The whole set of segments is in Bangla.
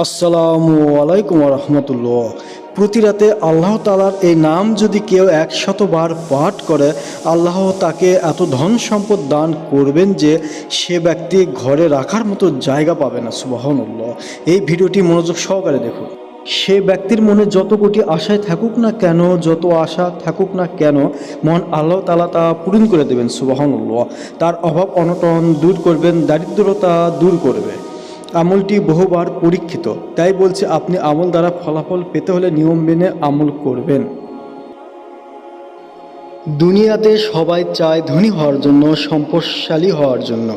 আসসালামু আলাইকুম রহমতুল্লাহ। প্রতি রাতে আল্লাহ তাআলার এই নাম যদি কেউ 100বার পাঠ করে, আল্লাহ তাকে এত ধন সম্পদ দান করবেন যে সে ব্যক্তি ঘরে রাখার মতো জায়গা পাবে না। সুবহানাল্লাহ। এই ভিডিওটি মনোযোগ সহকারে দেখুন। সে ব্যক্তির মনে যত কোটি আশায় থাকুক না কেন, যত আশা থাকুক না কেন, মহান আল্লাহ তাআলা তা পূরণ করে দেবেন। সুবহানাল্লাহ। তার অভাব অনটন দূর করবেন, দারিদ্রতা দূর করবে। আমলটি বহুবার পরীক্ষিত, তাই বলছে আপনি আমল দ্বারা ফলাফল পেতে হলে নিয়ম মেনে আমল করবেন। দুনিয়াতে সবাই চায় ধনী হওয়ার জন্য, সম্পদশালী হওয়ার জন্য,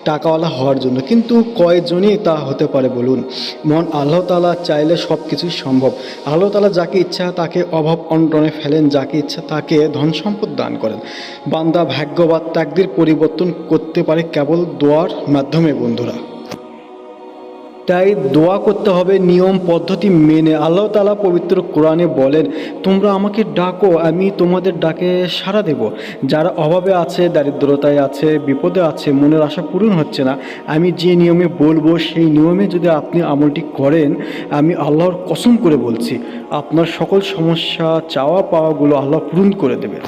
টাকাওয়ালা হওয়ার জন্য, কিন্তু কয়জনই তা হতে পারে বলুন? মহান আল্লাহ তাআলা চাইলে সব কিছুই সম্ভব। আল্লাহ তাআলা যাকে ইচ্ছা তাকে অভাব অনটনে ফেলেন, যাকে ইচ্ছা তাকে ধন সম্পদ দান করেন। বান্দা ভাগ্য বা তাকদির পরিবর্তন করতে পারে কেবল দোয়ার মাধ্যমে বন্ধুরা। তাই দোয়া করতে হবে নিয়ম পদ্ধতি মেনে। আল্লাহ তাআলা পবিত্র কোরআনে বলেন, তোমরা আমাকে ডাকো, আমি তোমাদের ডাকে সাড়া দেব। যারা অভাবে আছে, দারিদ্রতায় আছে, বিপদে আছে, মনের আশা পূরণ হচ্ছে না, আমি যে নিয়মে বলবো সেই নিয়মে যদি আপনি আমলটি করেন, আমি আল্লাহর কসম করে বলছি আপনার সকল সমস্যা চাওয়া পাওয়াগুলো আল্লাহ পূরণ করে দেবে।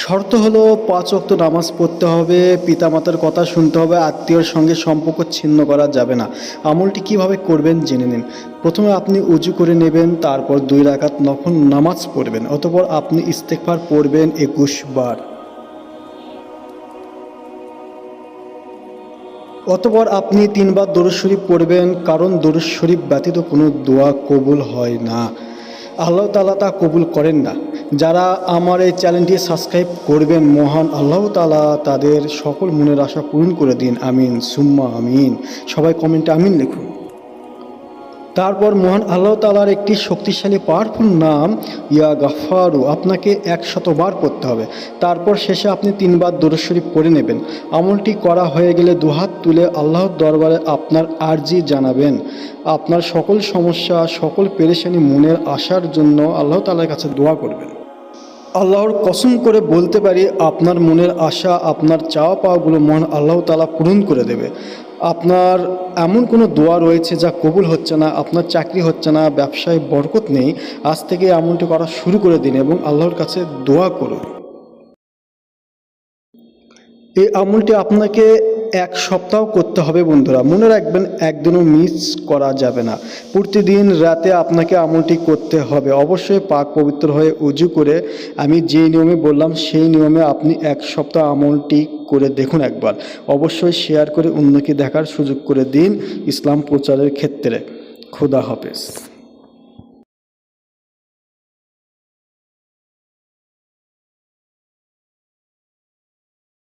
শর্ত হলো 5 ওয়াক্ত নামাজ পড়তে হবে, পিতামাতার কথা শুনতে হবে, আত্মীয়র সঙ্গে সম্পর্ক ছিন্ন করা যাবে না। আমলটি কিভাবে করবেন জেনে নিন। প্রথমে আপনি উজু করে নেবেন, তারপর 2 রাকাত নফল নামাজ পড়বেন, অতঃপর আপনি ইস্তেগফার পড়বেন 21 বার। অতঃপর আপনি 3 বার দরুদ শরীফ পড়বেন, কারণ দরুদ শরীফ ব্যতীত কোনো দোয়া কবুল হয় না। আল্লাহ তাআলা তা কবুল করেন না। যারা আমার এই চ্যানেলটি সাবস্ক্রাইব করবেন, মহান আল্লাহ তাআলা তাদের সকল মনের আশা পূরণ করে দিন। আমিন সুম্মা আমিন। সবাই কমেন্টে আমিন লিখুন। তারপর মহান আল্লাহ তাআলার একটি শক্তিশালী পাওয়ারফুল নাম ইয়া গাফফারু আপনাকে 100 বার পড়তে হবে। তারপর শেষে আপনি 3 বার দরুদ শরীফ পড়ে নেবেন। আমলটি করা হয়ে গেলে দুহাত তুলে আল্লাহর দরবারে আপনার আরজি জানাবেন। আপনার সকল সমস্যা, সকল পেরেশানি, মনের আশার জন্য আল্লাহ তাআলার কাছে দোয়া করবেন। আল্লাহর কসম করে বলতে পারি, আপনার মনের আশা, আপনার চাওয়া পাওয়াগুলো মহান আল্লাহ তাআলা পূরণ করে দেবে। আপনার এমন কোনো দোয়া রয়েছে যা কবুল হচ্ছে না, আপনার চাকরি হচ্ছে না, ব্যবসায় বরকত নেই, আজ থেকে আমলটি করা শুরু করে দিন এবং আল্লাহর কাছে দোয়া করুন। এই আমলটি আপনাকে 1 সপ্তাহ করতে হবে বন্ধুরা। মনে রাখবেন, একদিনও মিস করা যাবে না। প্রতিদিন রাতে আপনাকে আমলটি করতে হবে। অবশ্যই পাক পবিত্র হয়ে উজু করে আমি যে নিয়মে বললাম সেই নিয়মে আপনি 1 সপ্তাহ আমলটি করে দেখুন একবার। অবশ্যই শেয়ার করে অন্যকে দেখার সুযোগ করে দিন ইসলাম প্রচারের ক্ষেত্রে। খোদা হাফেজ।